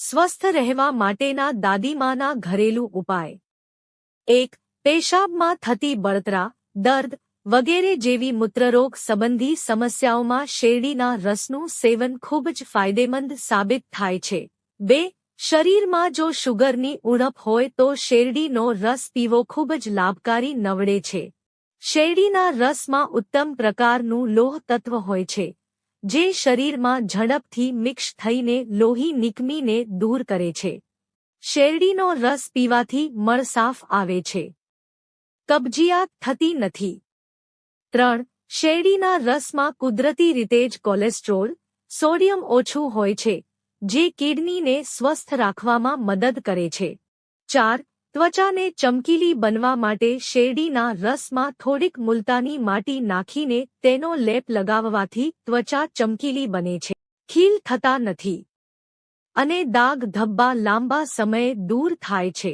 સ્વસ્થ રહેવા માટેના દાદીમાના ઘરેલું ઉપાય 1. પેશાબમાં થતી બળતરા, દર્દ વગેરે જેવી મૂત્રરોગ સંબંધી સમસ્યાઓમાં શેરડીના રસનું સેવન ખૂબ જ ફાયદેમંદ સાબિત થાય છે. 2. શરીરમાં જો શુગરની ઉણપ હોય તો શેરડીનો રસ પીવો ખૂબ જ લાભકારી નીવડે છે. શેરડીના રસમાં ઉત્તમ પ્રકારનું લોહ તત્વ હોય છે, જે શરીરમાં ઝડપથી મિક્સ થઈને લોહી નિકમીને દૂર કરે છે. શેરડીનો રસ પીવાથી મળ સાફ આવે છે. કબજિયાત થતી નથી. 3. શેરડીના રસમાં કુદરતી રીતે જ કોલેસ્ટ્રોલ, સોડિયમ ઓછું હોય છે, જે કિડનીને સ્વસ્થ રાખવામાં મદદ કરે છે. 4. ત્વચાને ચમકીલી બનવા માટે શેરડીના રસમાં થોડીક મુલતાની માટી નાખીને તેનો લેપ લગાવવાથી ત્વચા ચમકીલી બને છે, ખીલ થતા નથી અને દાગ ધબ્બા લાંબા સમયે દૂર થાય છે.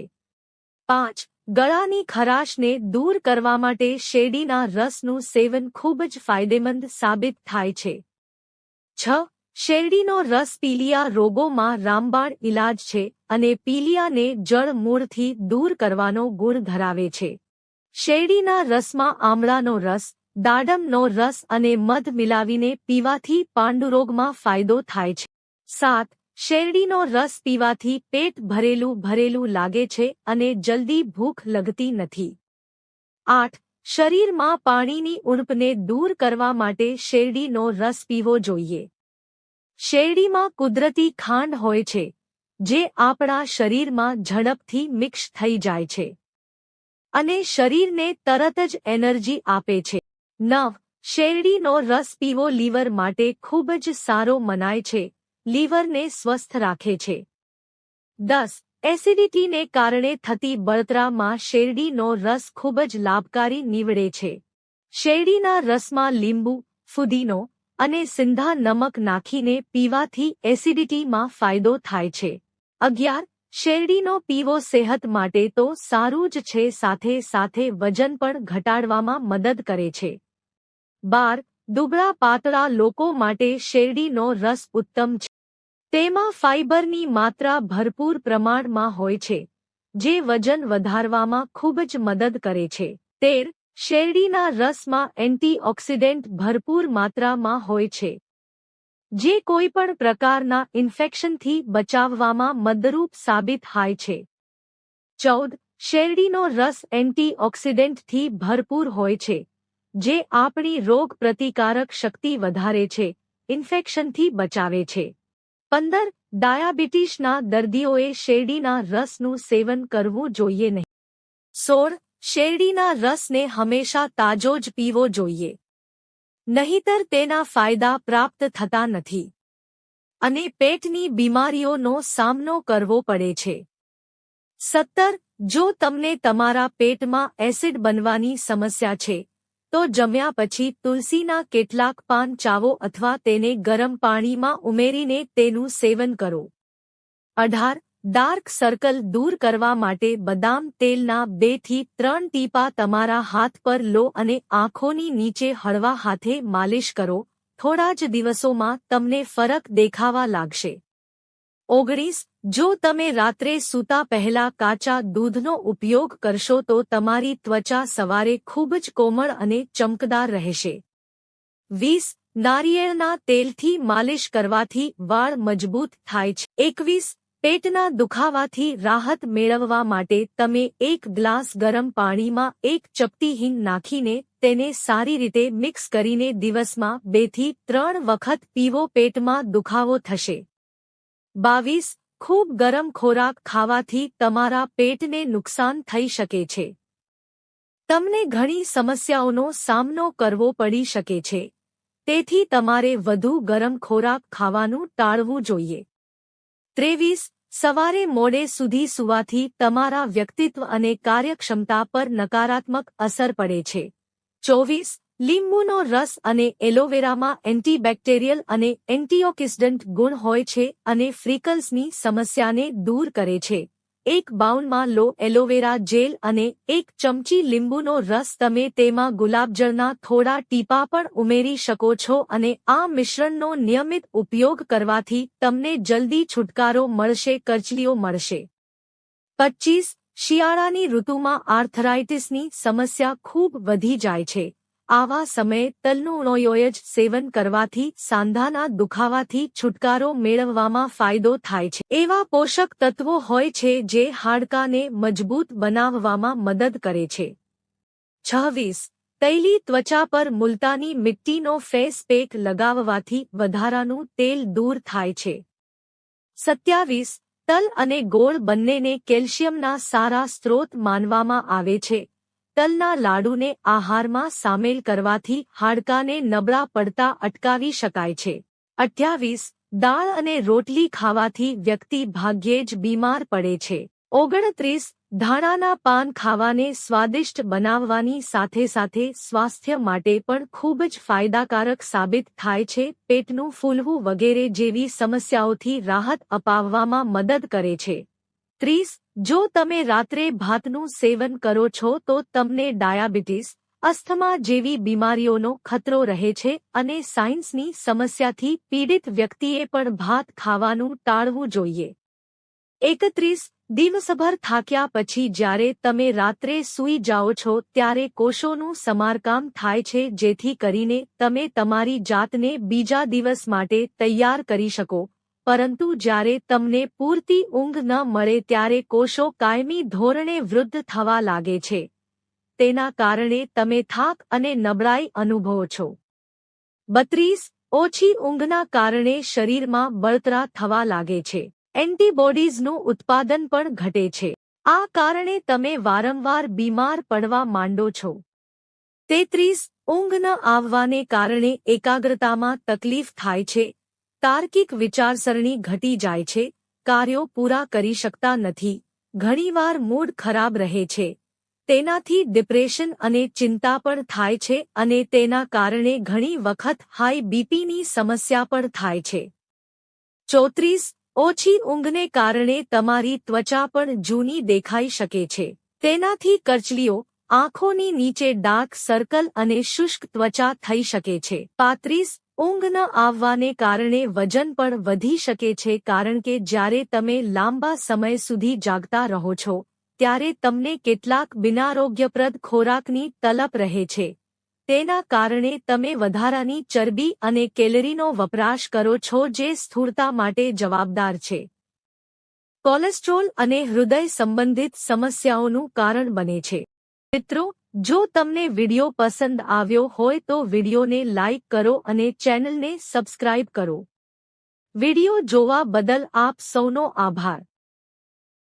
5. ગળાની ખરાશને દૂર કરવા માટે શેરડીના રસનું સેવન ખૂબ જ ફાયદેમંદ સાબિત થાય છે. 6. શેરડીનો રસ પીલિયા રોગોમાં રામબાણ ઇલાજ છે અને પીલિયાને જળ મૂળથી દૂર કરવાનો ગુણ ધરાવે છે. શેરડીના રસમાં આમળાનો રસ, દાડમનો રસ અને મધ મિલાવીને પીવાથી પાંડુરોગમાં ફાયદો થાય છે. 7. શેરડીનો રસ પીવાથી પેટ ભરેલું લાગે છે અને જલ્દી ભૂખ લગતી નથી. 8. શરીરમાં પાણીની ઉણપને દૂર કરવા માટે શેરડીનો રસ પીવો જોઈએ. શેરડીમાં કુદરતી ખાંડ હોય છે, જે આપણા શરીરમાં ઝડપથી મિક્સ થઈ જાય છે અને શરીરને તરત જ એનર્જી આપે છે. 9. શેરડીનો રસ પીવો લીવર માટે ખૂબ જ સારો મનાય છે, લીવરને સ્વસ્થ રાખે છે. 10. એસિડિટીને કારણે થતી બળતરામાં શેરડીનો રસ ખૂબ જ લાભકારી નીવડે છે. શેરડીના રસમાં લીંબુ, ફુદીનો અને સિંધા નમક નાખીને પીવાથી એસિડિટીમાં ફાયદો થાય છે. 11. શેરડીનો પીવો સેહત માટે તો સારું જ છે, સાથે સાથે વજન પણ ઘટાડવામાં મદદ કરે છે. 12. દુબળા પાતળા લોકો માટે શેરડીનો રસ ઉત્તમ છે. તેમાં ફાઇબરની માત્રા ભરપૂર પ્રમાણમાં હોય છે, જે વજન વધારવામાં ખૂબ જ મદદ કરે છે. 13. શેરડીના રસમાં એન્ટીઓક્સિડન્ટ ભરપૂર માત્રામાં હોય છે, જે કોઈપણ પ્રકારના ઇન્ફેક્શનથી બચાવવામાં મદદરૂપ સાબિત થાય છે. 14. શેરડીનો રસ એન્ટીઓક્સિડન્ટથી ભરપૂર હોય છે, જે આપણી રોગ પ્રતિકારક શક્તિ વધારે છે, ઇન્ફેક્શનથી બચાવે છે. 15. ડાયાબિટીસના દર્દીઓએ શેરડીના રસનું સેવન કરવું જોઈએ નહીં. 16. શેરડીના રસને હંમેશા તાજો જ પીવો જોઈએ, નહીંતર તેના ફાયદા પ્રાપ્ત થતા નથી અને પેટની બીમારીઓનો સામનો કરવો પડે છે. 17. જો તમને તમારા પેટમાં એસિડ બનવાની સમસ્યા છે, તો જમ્યા પછી તુલસીના કેટલાક પાન ચાવો અથવા તેને ગરમ પાણીમાં ઉમેરીને તેનું સેવન કરો. 18. ડાર્ક સર્કલ દૂર કરવા માટે બદામ તેલના 2 થી 3 ટીપા તમારા હાથ પર લો અને આંખોની નીચે હળવા હાથે માલિશ કરો. થોડા જ દિવસોમાં તમને ફરક દેખાવા લાગશે. 19. જો તમે રાત્રે સૂતા પહેલા કાચા દૂધનો ઉપયોગ કરશો તો તમારી ત્વચા સવારે ખૂબ જ કોમળ અને ચમકદાર રહેશે. 20. નારિયેળના તેલથી માલિશ કરવાથી વાળ મજબૂત થાય છે. 21. પેટના દુખાવાથી રાહત મેળવવા માટે તમે 1 ગ્લાસ ગરમ પાણીમાં 1 ચપટી હિંગ નાખીને તેને સારી રીતે મિક્સ કરીને દિવસમાં 2 થી 3 વખત પીવો. પેટમાં દુખાવો થશે. 22. ખૂબ ગરમ ખોરાક ખાવાથી તમારા પેટને નુકસાન થઈ શકે છે. તમને ઘણી સમસ્યાઓનો સામનો કરવો પડી શકે છે, તેથી તમારે વધુ ગરમ ખોરાક ખાવાનું ટાળવું જોઈએ. 23. સવારે મોડે સુધી સૂવાથી તમારા વ્યક્તિત્વ અને કાર્યક્ષમતા પર નકારાત્મક અસર પડે છે. 24. લીંબુનો રસ અને એલોવેરામાં એન્ટીબેક્ટેરિયલ અને એન્ટીઓક્સિડન્ટ ગુણ હોય છે અને ફ્રીકલ્સની સમસ્યાને દૂર કરે છે, એક બાઉલમાં લો એલોવેરા જેલ અને 1 ચમચી લીંબુનો રસ. તમે તેમાં ગુલાબજળના થોડા ટીપા પણ ઉમેરી શકો છો અને આ મિશ્રણનો નિયમિત ઉપયોગ કરવાથી તમને જલ્દી છુટકારો મળશે, કરચલીઓ મળશે. 25. શિયાળાની ઋતુમાં આર્થરાઇટિસની સમસ્યા ખૂબ વધી જાય છે. આવા સમયે તલનું ઓય જ સેવન કરવાથી સાંધાના દુખાવાથી છુટકારો મેળવવામાં ફાયદો થાય છે. એવા પોષક તત્વો હોય છે જે હાડકાને મજબૂત બનાવવામાં મદદ કરે છે. 26. તૈલી ત્વચા પર મુલતાની મિટ્ટીનો ફેસ પેક લગાવવાથી વધારાનું તેલ દૂર થાય છે. 27. તલ અને ગોળ બંનેને કેલ્શિયમના સારા સ્ત્રોત માનવામાં આવે છે. તલના લાડુને આહારમાં સામેલ કરવાથી હાડકાને નબળા પડતા અટકાવી શકાય છે. 28. દાળ અને રોટલી ખાવાથી વ્યક્તિ ભાગ્યે જ બીમાર પડે છે. 29. ધાણાના પાન ખાવાને સ્વાદિષ્ટ બનાવવાની સાથે સાથે સ્વાસ્થ્ય માટે પણ ખૂબ જ ફાયદાકારક સાબિત થાય છે. પેટનું ફૂલવું વગેરે જેવી સમસ્યાઓથી રાહત અપાવવામાં મદદ કરે છે. 30. જો તમે રાત્રે ભાતનું સેવન કરો છો તો તમને ડાયાબિટીસ, અસ્થમા જેવી બીમારીઓનો ખતરો રહે છે અને સાયન્સની સમસ્યાથી પીડિત વ્યક્તિએ પણ ભાત ખાવાનું ટાળવું જોઈએ. 31. દિવસભર થાક્યા પછી જ્યારે તમે રાત્રે સૂઈ જાઓ છો ત્યારે કોષોનું સમારકામ થાય છે, જેથી કરીને તમે તમારી જાતને બીજા દિવસ માટે તૈયાર કરી શકો. પરંતુ જ્યારે તમને પૂરતી ઊંઘ ન મળે ત્યારે કોષો કાયમી ધોરણે વૃદ્ધ થવા લાગે છે. તેના કારણે તમે થાક અને નબળાઈ અનુભવો છો. 32. ઓછી ઊંઘના કારણે શરીરમાં બળતરા થવા લાગે છે. એન્ટીબોડીઝનું ઉત્પાદન પણ ઘટે છે. આ કારણે તમે વારંવાર બીમાર પડવા માંડો છો. 33. ઊંઘ ન આવવાને કારણે એકાગ્રતામાં તકલીફ થાય છે. તાર્કિક વિચારસરણી ઘટી જાય છે. કાર્યો પૂરા કરી શકતા નથી. ઘણીવાર મૂડ ખરાબ રહે છે. તેનાથી ડિપ્રેશન અને ચિંતા પણ થાય છે અને તેના કારણે ઘણી વખત હાઈ બીપીની સમસ્યા પણ થાય છે. 34. ઓછી ઊંઘને કારણે તમારી ત્વચા પણ જૂની દેખાઈ શકે છે. તેનાથી કરચલીઓ, આંખોની નીચે ડાર્ક સર્કલ અને શુષ્ક ત્વચા થઈ શકે છે. 35. ઊંઘ ન આવવાને કારણે વજન પણ વધી શકે છે, કારણ કે જ્યારે તમે લાંબા સમય સુધી જાગતા રહો છો ત્યારે તમને કેટલાક બિનારોગ્યપ્રદ ખોરાકની તલપ રહે છે. તેના કારણે તમે વધારાની ચરબી અને કેલરીનો વપરાશ કરો છો જે સ્થૂળતા માટે જવાબદાર છે. કોલેસ્ટ્રોલ અને હૃદય સંબંધિત સમસ્યાઓનું કારણ બને છે. મિત્રો, જો તમને વિડિયો પસંદ આવ્યો હોય તો વિડિયોને લાઇક કરો અને ચેનલને સબસ્ક્રાઇબ કરો. વિડિયો જોવા બદલ આપ સૌનો આભાર.